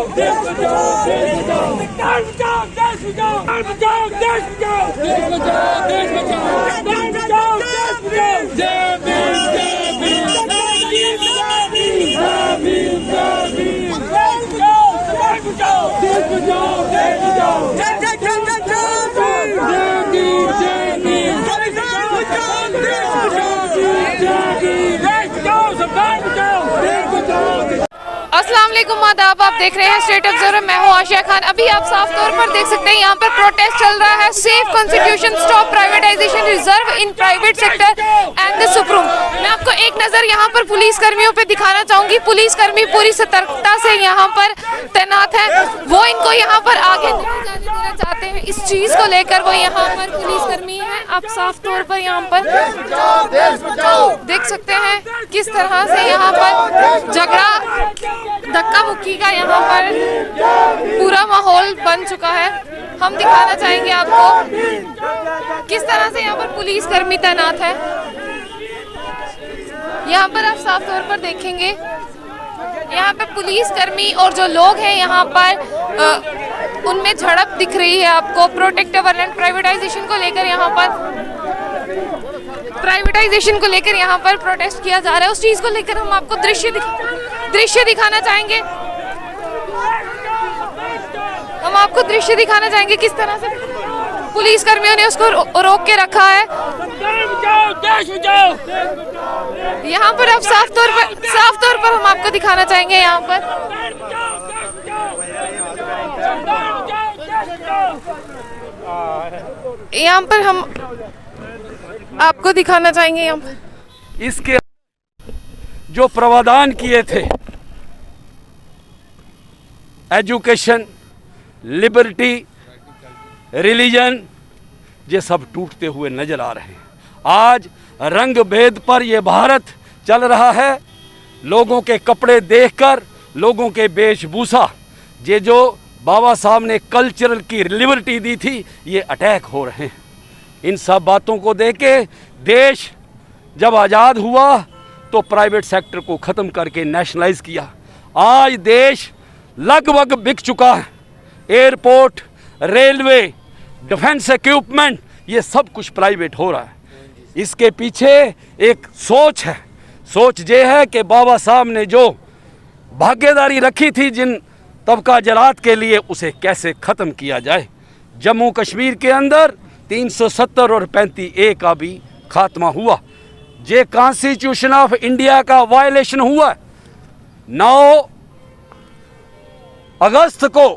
देश बचाओ, देश बचाओ, देश बचाओ, देश बचाओ, देश बचाओ, देश बचाओ, देश बचाओ, देश बचाओ, देश बचाओ, देश बचाओ। जय भीम, जय भीम, जय भीम, जय भीम, जय भीम, जय भीम। देश बचाओ, देश बचाओ, देश बचाओ, देश बचाओ। जय जय जय जय जय भीम, जय भीम, जय भीम। देश बचाओ, देश बचाओ, जय भीम। देश बचाओ, सरकार बचाओ, देश बचाओ। अस्सलाम वालेकुम, आदाब। आप देख रहे हैं स्टेट ऑब्जर्वर। मैं हूं आशिया खान। अभी आप साफ तौर पर देख सकते हैं यहाँ पर प्रोटेस्ट चल रहा है। Safe constitution, stop privatisation, reserve in private sector and the supreme. मैं आपको एक नज़र यहाँ पर पुलिस कर्मियों पे दिखाना चाहूँगी। पुलिस कर्मी पूरी सतर्कता से यहाँ पर तैनात हैं। वो इनको यहाँ पर आगे नहीं जाने देना चाहते हैं। इस चीज़ को लेकर वो यहाँ पर पुलिस कर्मी हैं। आप साफ तौर पर यहाँ पर देख सकते हैं किस तरह से यहाँ पर झगड़ा, धक्का मुक्की का यहाँ पर पूरा माहौल बन चुका है। हम दिखाना चाहेंगे आपको किस तरह से यहाँ पर पुलिस कर्मी तैनात है। यहाँ पर आप साफ तौर पर देखेंगे यहाँ पे पुलिस कर्मी और जो लोग हैं यहाँ पर उनमें झड़प दिख रही है आपको। प्रोटेक्टिव एंड प्राइवेटाइजेशन को लेकर यहाँ पर प्रोटेस्ट किया जा रहा है। उस चीज को लेकर हम आपको दृश्य दिखाना चाहेंगे। हम आपको दृश्य दिखाना चाहेंगे किस तरह से पुलिस कर्मियों ने उसको रोक के रखा है। यहाँ पर अब साफ तौर पर हम आपको दिखाना चाहेंगे यहाँ पर हम आपको दिखाना चाहेंगे यहाँ पर इसके जो प्रावधान किए थे, एजुकेशन, लिबर्टी, रिलीजन, ये सब टूटते हुए नजर आ रहे हैं। आज रंग भेद पर यह भारत चल रहा है। लोगों के कपड़े देखकर, लोगों के वेशभूषा, ये जो बाबा साहब ने कल्चरल की लिबर्टी दी थी, ये अटैक हो रहे हैं। इन सब बातों को देख के देश जब आज़ाद हुआ तो प्राइवेट सेक्टर को ख़त्म करके नेशनलाइज किया। आज देश लगभग बिक चुका है। एयरपोर्ट, रेलवे, डिफेंस इक्विपमेंट, ये सब कुछ प्राइवेट हो रहा है। इसके पीछे एक सोच है। सोच ये है कि बाबा साहब ने जो भागीदारी रखी थी जिन तबका जरात के लिए, उसे कैसे ख़त्म किया जाए। जम्मू कश्मीर के अंदर 370 और 35A का भी खात्मा हुआ। ये कॉन्स्टिट्यूशन ऑफ इंडिया का वायलेशन हुआ। 9 अगस्त को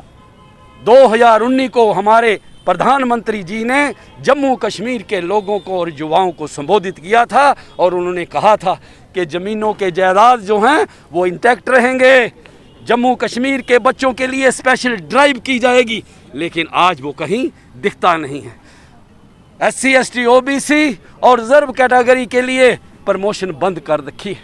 2019 को हमारे प्रधानमंत्री जी ने जम्मू कश्मीर के लोगों को और युवाओं को संबोधित किया था और उन्होंने कहा था कि ज़मीनों के जायदाद जो हैं वो इंटैक्ट रहेंगे। जम्मू कश्मीर के बच्चों के लिए स्पेशल ड्राइव की जाएगी, लेकिन आज वो कहीं दिखता नहीं है। SC, ST, OBC और रिजर्व कैटेगरी के लिए प्रमोशन बंद कर रखी है।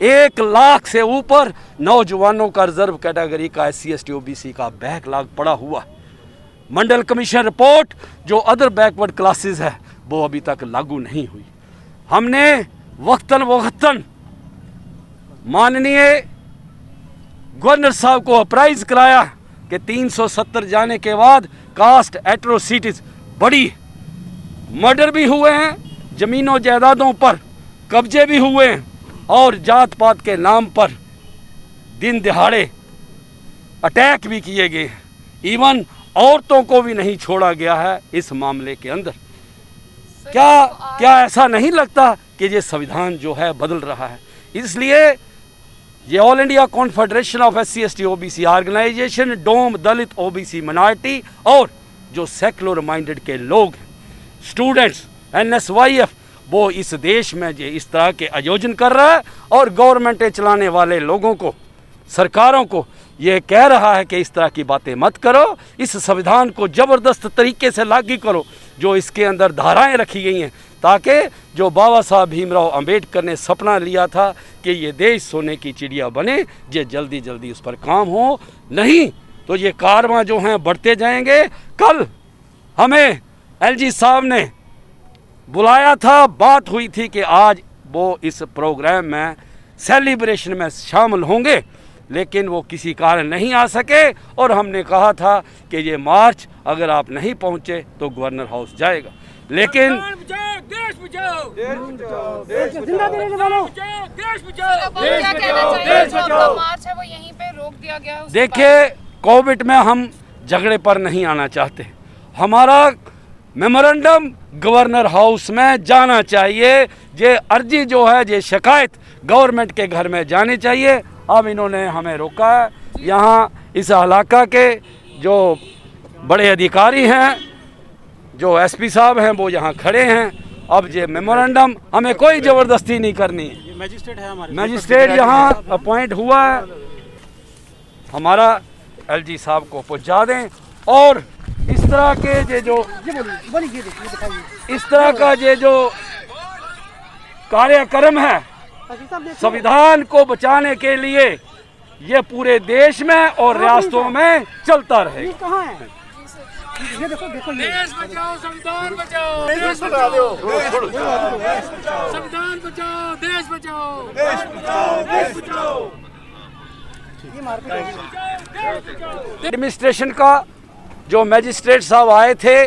1 लाख से ऊपर नौजवानों का रिजर्व कैटेगरी का SC, ST, OBC का बैकलॉग पड़ा हुआ। मंडल कमीशन रिपोर्ट जो अदर बैकवर्ड क्लासेस है वो अभी तक लागू नहीं हुई। हमने वक्तन माननीय गवर्नर साहब को अप्राइज कराया कि 370 जाने के बाद कास्ट एट्रोसिटीज बढ़ी, मर्डर भी हुए हैं, जमीनों जायदादों पर कब्जे भी हुए हैं और जात पात के नाम पर दिन दिहाड़े अटैक भी किए गए हैं। इवन औरतों को भी नहीं छोड़ा गया है इस मामले के अंदर। क्या ऐसा नहीं लगता कि ये संविधान जो है बदल रहा है? इसलिए ये all India confederation of SC, ST, OBC organisation, Dom, Dalit, OBC minority और जो सेकुलर माइंडेड के लोग हैं, स्टूडेंट्स, NSYF, वो इस देश में ये इस तरह के आयोजन कर रहा है और गवर्नमेंटें चलाने वाले लोगों को, सरकारों को ये कह रहा है कि इस तरह की बातें मत करो, इस संविधान को ज़बरदस्त तरीके से लागू करो। जो इसके अंदर धाराएं रखी गई हैं ताकि जो बाबा साहब भीमराव अंबेडकर ने सपना लिया था कि ये देश सोने की चिड़िया बने, ये जल्दी जल्दी उस पर काम हो, नहीं तो ये कारवां जो हैं बढ़ते जाएंगे। कल हमें LG साहब ने बुलाया था, बात हुई थी कि आज वो इस प्रोग्राम में सेलिब्रेशन में शामिल होंगे, लेकिन वो किसी कारण नहीं आ सके और हमने कहा था कि ये मार्च अगर आप नहीं पहुंचे तो गवर्नर हाउस जाएगा। लेकिन देश बचाओ, जिंदा देने वालों देश बचाओ। अब आप क्या कहना चाहिए? जो आपका मार्च है वो यहीं पे रोक दिया गया है। उसके देखिए, कोविड में हम झगड़े पर नहीं आना चाहते। हमारा मेमोरेंडम गवर्नर हाउस में जाना चाहिए। ये अर्जी जो है, ये शिकायत गवर्नमेंट के घर में जानी चाहिए। अब इन्होंने हमें रोका है। यहाँ इस इलाका के जो बड़े अधिकारी हैं, जो एसपी साहब हैं, वो यहाँ खड़े हैं। अब ये मेमोरेंडम हमें कोई ज़बरदस्ती नहीं करनी है। मैजिस्ट्रेट है हमारे, मैजिस्ट्रेट यहाँ अपॉइंट हुआ है, हमारा एलजी साहब को पहुँचा दें। और इस तरह के इस तरह का ये जो कार्यक्रम है संविधान को बचाने के लिए, ये पूरे देश में और रियासतों में चलता रहे। देश बचाओ, संविधान बचाओ, देश बचाओ, संविधान बचाओ, देश बचाओ, देश बचाओ, देश बचाओ। एडमिनिस्ट्रेशन का जो मैजिस्ट्रेट साहब आए थे,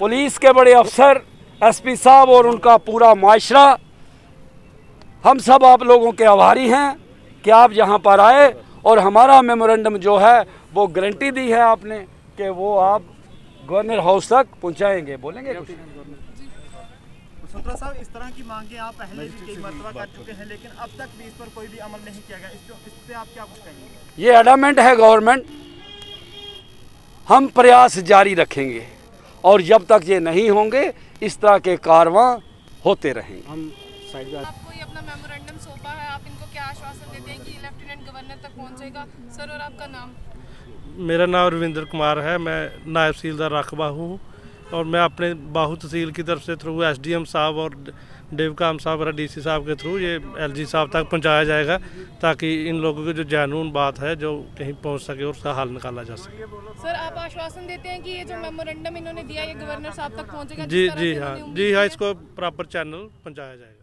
पुलिस के बड़े अफसर, एसपी साहब और उनका पूरा माशरा, हम सब आप लोगों के आभारी हैं कि आप यहाँ पर आए और हमारा मेमोरेंडम जो है वो गारंटी दी है आपने कि वो आप गवर्नर हाउस तक पहुँचाएंगे। बोलेंगे कुछ? सत्रा साहब, इस तरह की मांगे आप पहले भी कई मरतबा कर चुके हैं, लेकिन अब तक भी इस पर कोई भी अमल नहीं किया गया। इस पे आप क्या कुछ कहेंगे? ये एडमेंट है गवर्नमेंट, हम प्रयास जारी रखेंगे और जब तक ये नहीं होंगे इस तरह के कारवां होते रहेंगे। हम साइड में आपको ये अपना मेमोरेंडम सौंपा है, आप इनको क्या आश्वासन देते हैं कि लेफ्टिनेंट गवर्नर तक पहुंचेगा? सर, और आपका नाम? मेरा नाम रविंद्र कुमार है, मैं नायब तहसीलदार रकबा हूँ और मैं अपने बाहू तहसील की तरफ से थ्रू एसडीएम साहब और डेवकाम साहब और डीसी साहब के थ्रू ये एलजी साहब तक पहुँचाया जाएगा, ताकि इन लोगों की जो जानून बात है जो कहीं पहुँच सके और उसका हल निकाला जा सके। सर, आप आश्वासन देते हैं कि ये जो मेमोरेंडम इन्होंने दिया ये गवर्नर साहब तक पहुंचेगा? जी हाँ, इसको प्रॉपर चैनल पहुँचाया जाएगा।